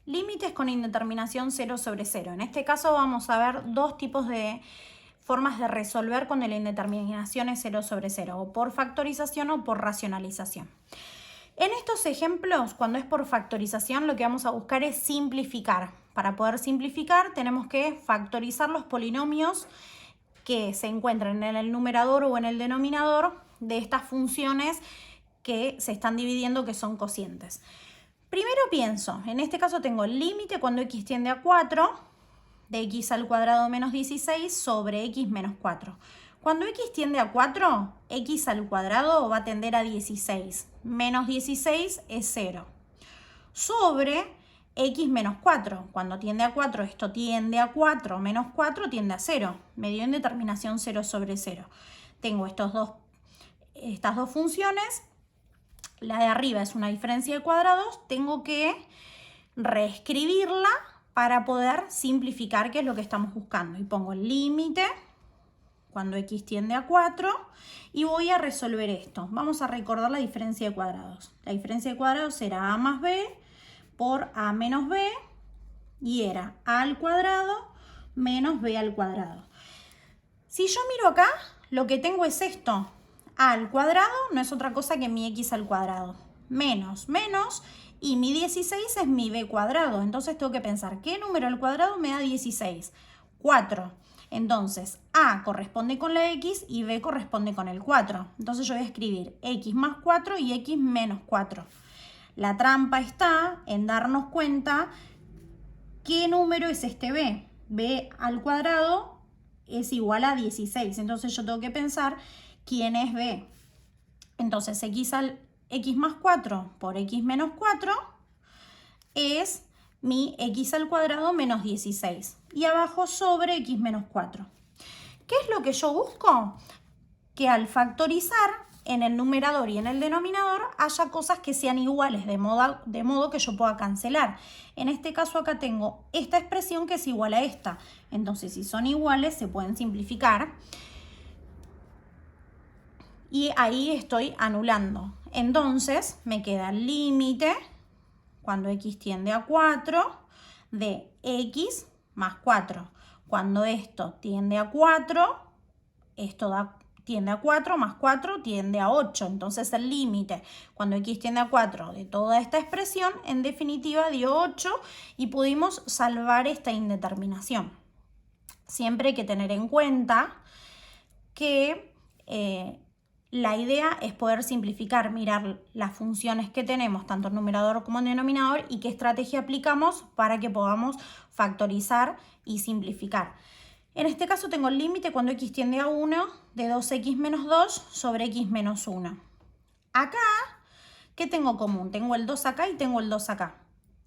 Límites con indeterminación 0 sobre 0. En este caso vamos a ver dos tipos de formas de resolver cuando la indeterminación es 0 sobre 0, o por factorización o por racionalización. En estos ejemplos, cuando es por factorización, lo que vamos a buscar es simplificar. Para poder simplificar tenemos que factorizar los polinomios que se encuentran en el numerador o en el denominador de estas funciones que se están dividiendo, que son cocientes. Primero pienso, en este caso tengo el límite cuando x tiende a 4 de x al cuadrado menos 16 sobre x menos 4. Cuando x tiende a 4, x al cuadrado va a tender a 16. Menos 16 es 0. Sobre x menos 4. Cuando tiende a 4, esto tiende a 4. Menos 4 tiende a 0. Me dio indeterminación 0 sobre 0. Tengo estas dos funciones. La de arriba es una diferencia de cuadrados. Tengo que reescribirla para poder simplificar, que es lo que estamos buscando. Y pongo el límite cuando x tiende a 4 y voy a resolver esto. Vamos a recordar la diferencia de cuadrados. La diferencia de cuadrados era a más b por a menos b y era a al cuadrado menos b al cuadrado. Si yo miro acá, lo que tengo es esto. A al cuadrado no es otra cosa que mi x al cuadrado. Menos, y mi 16 es mi b cuadrado. Entonces tengo que pensar, ¿qué número al cuadrado me da 16? 4. Entonces, a corresponde con la x y b corresponde con el 4. Entonces yo voy a escribir x más 4 y x menos 4. La trampa está en darnos cuenta qué número es este b. b al cuadrado es igual a 16. Entonces yo tengo que pensar quién es b. Entonces x más 4 por x menos 4 es mi x al cuadrado menos 16. Y abajo sobre x menos 4. ¿Qué es lo que yo busco? Que al factorizar en el numerador y en el denominador haya cosas que sean iguales, de modo que yo pueda cancelar. En este caso acá tengo esta expresión que es igual a esta. Entonces, si son iguales, se pueden simplificar. Y ahí estoy anulando. Entonces, me queda el límite, cuando x tiende a 4, de x más 4. Cuando esto tiende a 4, esto tiende a 4 más 4 tiende a 8. Entonces el límite cuando x tiende a 4 de toda esta expresión en definitiva dio 8 y pudimos salvar esta indeterminación. Siempre hay que tener en cuenta que la idea es poder simplificar, mirar las funciones que tenemos, tanto en numerador como en denominador, y qué estrategia aplicamos para que podamos factorizar y simplificar. En este caso tengo el límite cuando x tiende a 1 de 2x menos 2 sobre x menos 1. Acá, ¿qué tengo común? Tengo el 2 acá y tengo el 2 acá.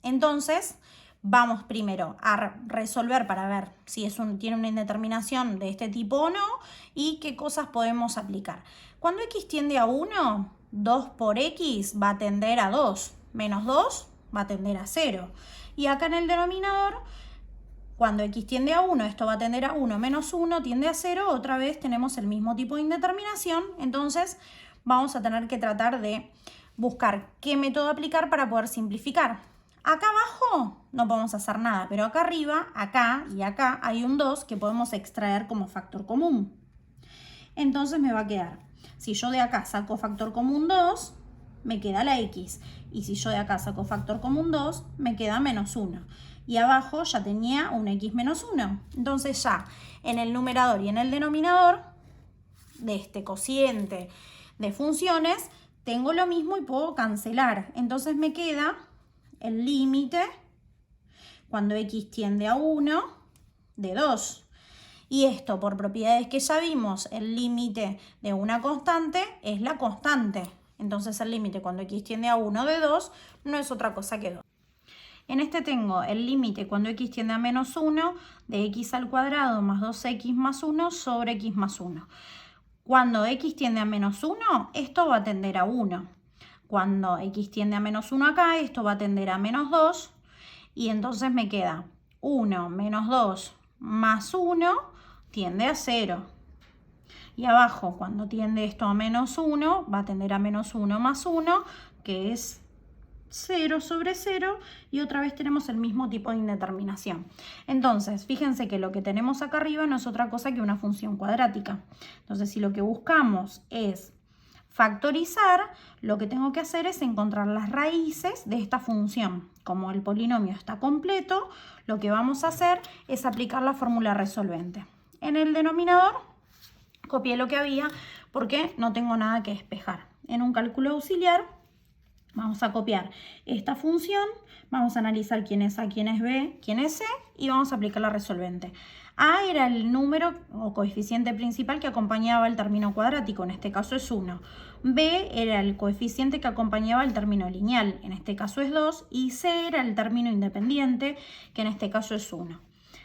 Entonces, vamos primero a resolver para ver si tiene una indeterminación de este tipo o no y qué cosas podemos aplicar. Cuando x tiende a 1, 2 por x va a tender a 2, menos 2 va a tender a 0. Y acá en el denominador, cuando x tiende a 1, esto va a tender a 1, menos 1 tiende a 0, otra vez tenemos el mismo tipo de indeterminación, entonces vamos a tener que tratar de buscar qué método aplicar para poder simplificar. Acá abajo no podemos hacer nada, pero acá arriba, acá y acá hay un 2 que podemos extraer como factor común. Entonces me va a quedar, si yo de acá saco factor común 2, me queda la x. Y si yo de acá saco factor común 2, me queda menos 1. Y abajo ya tenía un x menos 1. Entonces ya en el numerador y en el denominador de este cociente de funciones tengo lo mismo y puedo cancelar. Entonces me queda el límite cuando x tiende a 1 de 2. Y esto, por propiedades que ya vimos, el límite de una constante es la constante. Entonces el límite cuando x tiende a 1 de 2 no es otra cosa que 2. En este tengo el límite cuando x tiende a menos 1 de x al cuadrado más 2x más 1 sobre x más 1. Cuando x tiende a menos 1, esto va a tender a 1. Cuando x tiende a menos 1 acá, esto va a tender a menos 2. Y entonces me queda 1 menos 2 más 1 tiende a 0. Y abajo, cuando tiende esto a menos 1, va a tender a menos 1 más 1, que es 0 sobre 0 y otra vez tenemos el mismo tipo de indeterminación. Entonces, fíjense que lo que tenemos acá arriba no es otra cosa que una función cuadrática. Entonces, si lo que buscamos es factorizar, lo que tengo que hacer es encontrar las raíces de esta función. Como el polinomio está completo, lo que vamos a hacer es aplicar la fórmula resolvente. En el denominador copié lo que había porque no tengo nada que despejar. En un cálculo auxiliar vamos a copiar esta función, vamos a analizar quién es A, quién es B, quién es C y vamos a aplicar la resolvente. A era el número o coeficiente principal que acompañaba el término cuadrático, en este caso es 1. B era el coeficiente que acompañaba el término lineal, en este caso es 2. Y C era el término independiente, que en este caso es 1.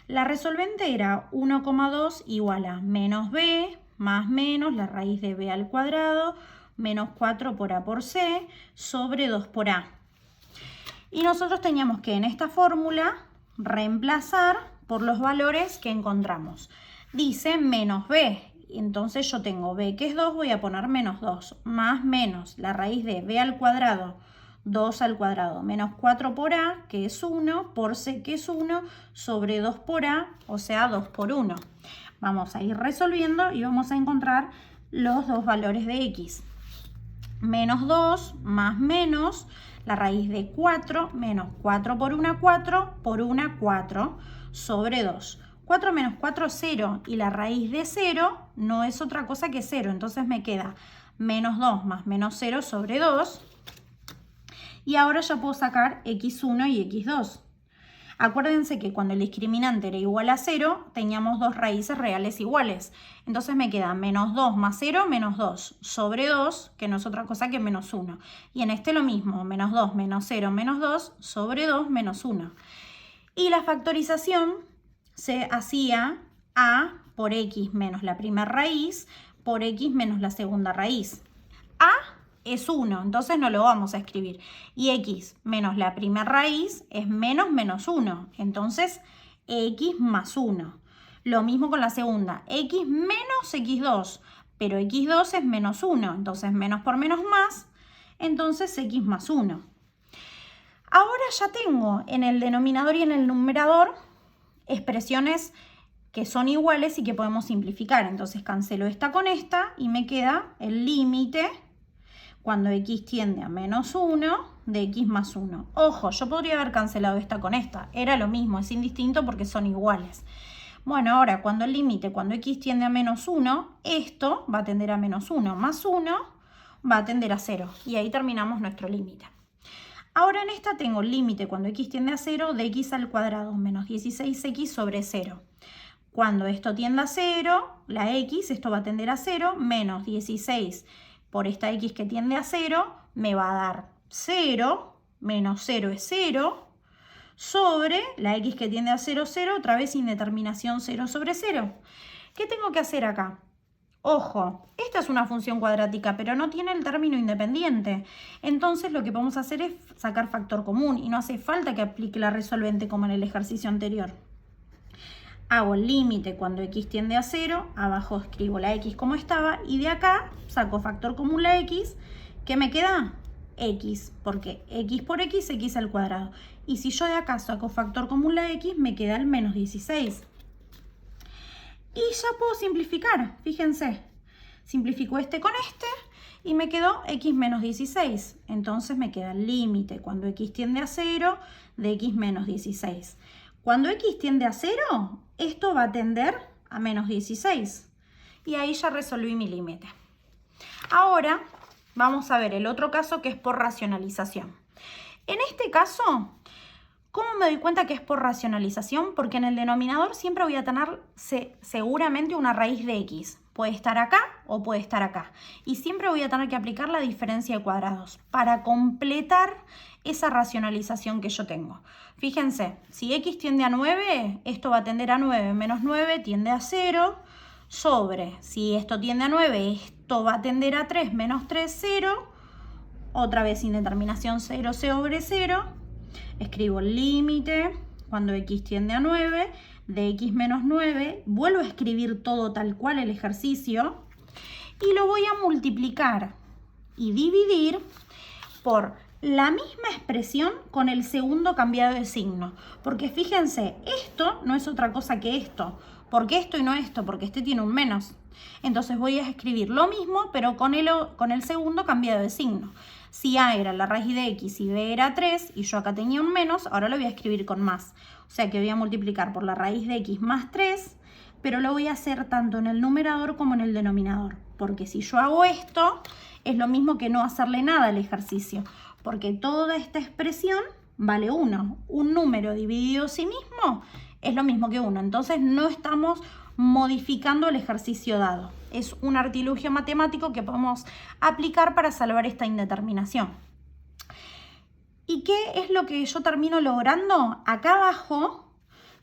La resolvente era 1,2 igual a menos B más menos la raíz de B al cuadrado menos 4 por A por C sobre 2 por A. Y nosotros teníamos que en esta fórmula reemplazar por los valores que encontramos. Dice menos B, entonces yo tengo B que es 2, voy a poner menos 2, más menos la raíz de B al cuadrado, 2 al cuadrado, menos 4 por A, que es 1, por C, que es 1, sobre 2 por A, o sea, 2 por 1. Vamos a ir resolviendo y vamos a encontrar los dos valores de X. Menos 2 más menos la raíz de 4 menos 4 por 1, 4 por 1, 4 sobre 2. 4 menos 4, 0 y la raíz de 0 no es otra cosa que 0. Entonces me queda menos 2 más menos 0 sobre 2. Y ahora ya puedo sacar x1 y x2. Acuérdense que cuando el discriminante era igual a 0, teníamos dos raíces reales iguales. Entonces me queda menos 2 más 0, menos 2, sobre 2, que no es otra cosa que menos 1. Y en este lo mismo, menos 2, menos 0, menos 2, sobre 2, menos 1. Y la factorización se hacía a por x menos la primera raíz por x menos la segunda raíz. A es 1, entonces no lo vamos a escribir. Y x menos la primera raíz es menos menos 1, entonces x más 1. Lo mismo con la segunda, x menos x2, pero x2 es menos 1, entonces menos por menos más, entonces x más 1. Ahora ya tengo en el denominador y en el numerador expresiones que son iguales y que podemos simplificar. Entonces cancelo esta con esta y me queda el límite cuando x tiende a menos 1 de x más 1. Ojo, yo podría haber cancelado esta con esta. Era lo mismo, es indistinto porque son iguales. Bueno, ahora cuando el límite, cuando x tiende a menos 1, esto va a tender a menos 1 más 1 va a tender a 0. Y ahí terminamos nuestro límite. Ahora en esta tengo el límite cuando x tiende a 0 de x al cuadrado menos 16x sobre 0. Cuando esto tiende a 0, la x, esto va a tender a 0, menos 16 por esta x que tiende a 0, me va a dar 0, menos 0 es 0, sobre la x que tiende a 0, 0, otra vez indeterminación 0 sobre 0. ¿Qué tengo que hacer acá? Ojo, esta es una función cuadrática, pero no tiene el término independiente. Entonces lo que vamos a hacer es sacar factor común y no hace falta que aplique la resolvente como en el ejercicio anterior. Hago el límite cuando x tiende a 0, abajo escribo la x como estaba y de acá saco factor común la x, ¿qué me queda? X, porque x por x, x al cuadrado. Y si yo de acá saco factor común la x, me queda el menos 16. Y ya puedo simplificar, fíjense. Simplifico este con este y me quedó x menos 16. Entonces me queda el límite cuando x tiende a 0 de x menos 16. Cuando x tiende a 0, esto va a tender a menos 16. Y ahí ya resolví mi límite. Ahora vamos a ver el otro caso que es por racionalización. En este caso, ¿cómo me doy cuenta que es por racionalización? Porque en el denominador siempre voy a tener seguramente una raíz de x. Puede estar acá o puede estar acá. Y siempre voy a tener que aplicar la diferencia de cuadrados para completar esa racionalización que yo tengo. Fíjense, si x tiende a 9, esto va a tender a 9 menos 9 tiende a 0, sobre, si esto tiende a 9, esto va a tender a 3 menos 3, 0, otra vez indeterminación 0 sobre 0, escribo el límite cuando x tiende a 9, de x menos 9, vuelvo a escribir todo tal cual el ejercicio y lo voy a multiplicar y dividir por la misma expresión con el segundo cambiado de signo. Porque fíjense, esto no es otra cosa que esto. ¿Por qué esto y no esto? Porque este tiene un menos. Entonces voy a escribir lo mismo, pero con el segundo cambiado de signo. Si A era la raíz de X y B era 3, y yo acá tenía un menos, ahora lo voy a escribir con más. O sea que voy a multiplicar por la raíz de X más 3, pero lo voy a hacer tanto en el numerador como en el denominador. Porque si yo hago esto, es lo mismo que no hacerle nada al ejercicio. Porque toda esta expresión vale 1. Un número dividido a sí mismo es lo mismo que 1. Entonces no estamos modificando el ejercicio dado. Es un artilugio matemático que podemos aplicar para salvar esta indeterminación. ¿Y qué es lo que yo termino logrando? Acá abajo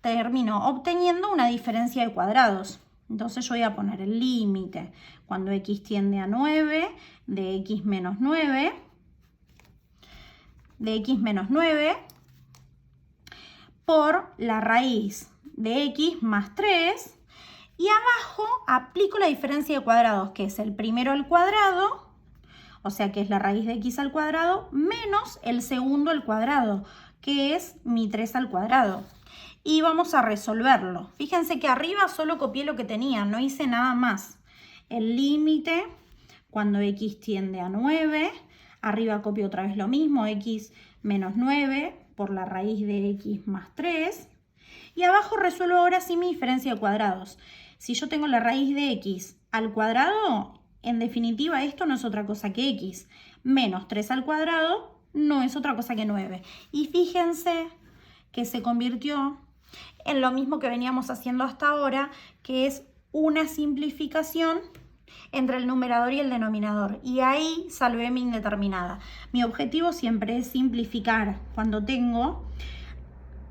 termino obteniendo una diferencia de cuadrados. Entonces yo voy a poner el límite cuando x tiende a 9 de x menos 9 por la raíz de x más 3, y abajo aplico la diferencia de cuadrados, que es el primero al cuadrado, o sea que es la raíz de x al cuadrado, menos el segundo al cuadrado, que es mi 3 al cuadrado. Y vamos a resolverlo. Fíjense que arriba solo copié lo que tenía, no hice nada más. El límite cuando x tiende a 9, arriba copio otra vez lo mismo, x menos 9 por la raíz de x más 3. Y abajo resuelvo ahora sí mi diferencia de cuadrados. Si yo tengo la raíz de x al cuadrado, en definitiva esto no es otra cosa que x. Menos 3 al cuadrado no es otra cosa que 9. Y fíjense que se convirtió en lo mismo que veníamos haciendo hasta ahora, que es una simplificación entre el numerador y el denominador. Y ahí salvé mi indeterminada. Mi objetivo siempre es simplificar cuando tengo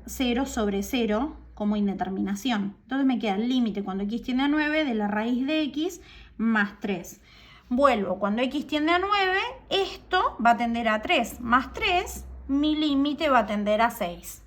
0 sobre 0 como indeterminación. Entonces me queda el límite cuando x tiende a 9 de la raíz de x más 3. Vuelvo, cuando x tiende a 9, esto va a tender a 3 más 3, mi límite va a tender a 6.